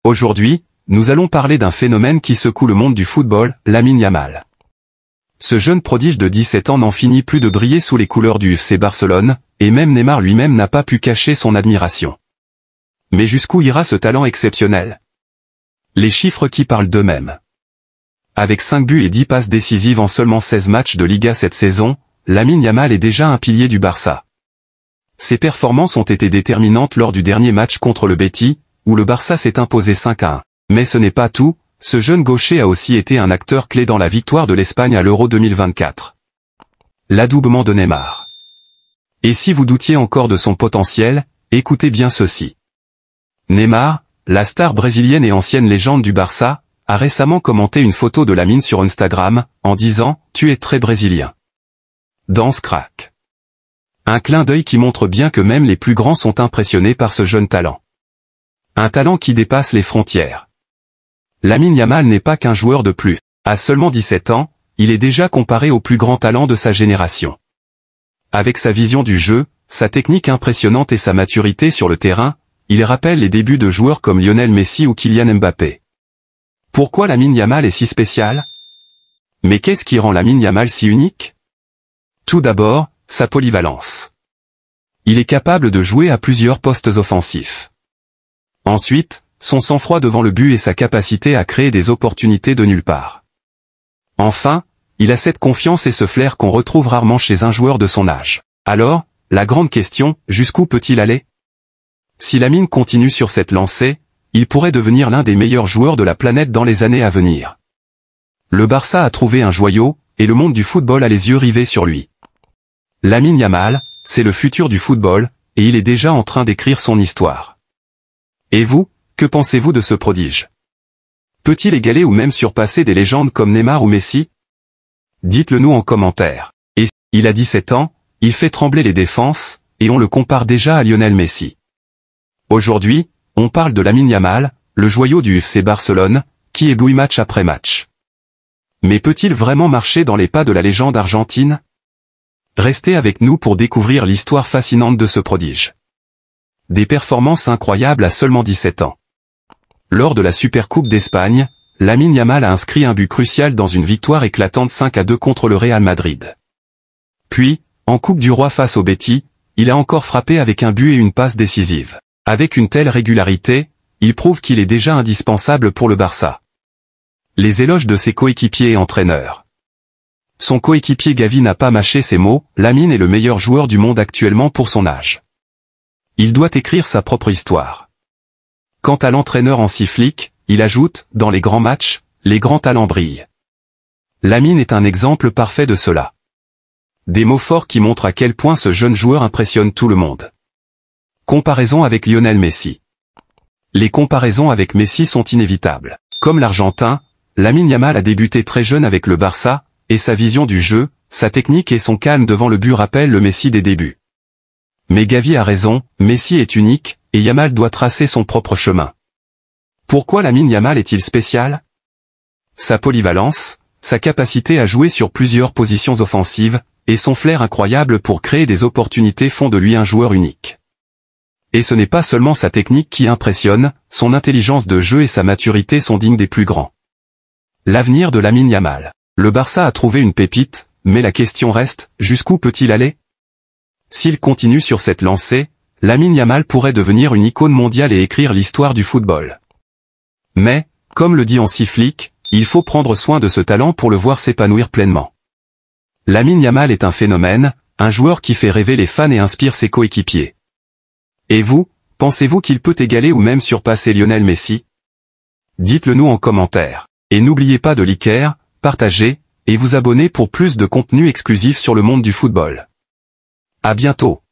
Aujourd'hui, nous allons parler d'un phénomène qui secoue le monde du football, Lamine Yamal. Ce jeune prodige de 17 ans n'en finit plus de briller sous les couleurs du FC Barcelone, et même Neymar lui-même n'a pas pu cacher son admiration. Mais jusqu'où ira ce talent exceptionnel? Les chiffres qui parlent d'eux-mêmes. Avec 5 buts et 10 passes décisives en seulement 16 matchs de Liga cette saison, Lamine Yamal est déjà un pilier du Barça. Ses performances ont été déterminantes lors du dernier match contre le Betis, où le Barça s'est imposé 5-1. Mais ce n'est pas tout, ce jeune gaucher a aussi été un acteur clé dans la victoire de l'Espagne à l'Euro 2024. L'adoubement de Neymar. Et si vous doutiez encore de son potentiel, écoutez bien ceci. Neymar, la star brésilienne et ancienne légende du Barça, a récemment commenté une photo de Lamine sur Instagram, en disant « Tu es très brésilien. Danse crack ». Un clin d'œil qui montre bien que même les plus grands sont impressionnés par ce jeune talent. Un talent qui dépasse les frontières. Lamine Yamal n'est pas qu'un joueur de plus. À seulement 17 ans, il est déjà comparé aux plus grands talents de sa génération. Avec sa vision du jeu, sa technique impressionnante et sa maturité sur le terrain, il rappelle les débuts de joueurs comme Lionel Messi ou Kylian Mbappé. Pourquoi Lamine Yamal est si spécial? Mais qu'est-ce qui rend Lamine Yamal si unique? Tout d'abord, sa polyvalence. Il est capable de jouer à plusieurs postes offensifs. Ensuite, son sang-froid devant le but et sa capacité à créer des opportunités de nulle part. Enfin, il a cette confiance et ce flair qu'on retrouve rarement chez un joueur de son âge. Alors, la grande question, jusqu'où peut-il aller? Si Lamine continue sur cette lancée, il pourrait devenir l'un des meilleurs joueurs de la planète dans les années à venir. Le Barça a trouvé un joyau, et le monde du football a les yeux rivés sur lui. Lamine Yamal, c'est le futur du football, et il est déjà en train d'écrire son histoire. Et vous, que pensez-vous de ce prodige? Peut-il égaler ou même surpasser des légendes comme Neymar ou Messi? Dites-le nous en commentaire. Et il a 17 ans, il fait trembler les défenses, et on le compare déjà à Lionel Messi. Aujourd'hui, on parle de Lamine Yamal, le joyau du FC Barcelone, qui éblouit match après match. Mais peut-il vraiment marcher dans les pas de la légende argentine? Restez avec nous pour découvrir l'histoire fascinante de ce prodige. Des performances incroyables à seulement 17 ans. Lors de la Supercoupe d'Espagne, Lamine Yamal a inscrit un but crucial dans une victoire éclatante 5-2 contre le Real Madrid. Puis, en Coupe du Roi face au Betis, il a encore frappé avec un but et une passe décisive. Avec une telle régularité, il prouve qu'il est déjà indispensable pour le Barça. Les éloges de ses coéquipiers et entraîneurs. Son coéquipier Gavi n'a pas mâché ses mots, Lamine est le meilleur joueur du monde actuellement pour son âge. Il doit écrire sa propre histoire. Quant à l'entraîneur Hansi Flick, il ajoute, dans les grands matchs, les grands talents brillent. Lamine est un exemple parfait de cela. Des mots forts qui montrent à quel point ce jeune joueur impressionne tout le monde. Comparaison avec Lionel Messi. Les comparaisons avec Messi sont inévitables. Comme l'Argentin, Lamine Yamal a débuté très jeune avec le Barça, et sa vision du jeu, sa technique et son calme devant le but rappellent le Messi des débuts. Mais Gavi a raison, Messi est unique, et Yamal doit tracer son propre chemin. Pourquoi Lamine Yamal est-il spécial? Sa polyvalence, sa capacité à jouer sur plusieurs positions offensives, et son flair incroyable pour créer des opportunités font de lui un joueur unique. Et ce n'est pas seulement sa technique qui impressionne, son intelligence de jeu et sa maturité sont dignes des plus grands. L'avenir de Lamine Yamal. Le Barça a trouvé une pépite, mais la question reste, jusqu'où peut-il aller? S'il continue sur cette lancée, Lamine Yamal pourrait devenir une icône mondiale et écrire l'histoire du football. Mais, comme le dit Hansi Flick, il faut prendre soin de ce talent pour le voir s'épanouir pleinement. Lamine Yamal est un phénomène, un joueur qui fait rêver les fans et inspire ses coéquipiers. Et vous, pensez-vous qu'il peut égaler ou même surpasser Lionel Messi? Dites-le nous en commentaire. Et n'oubliez pas de liker, partager, et vous abonner pour plus de contenu exclusif sur le monde du football. À bientôt.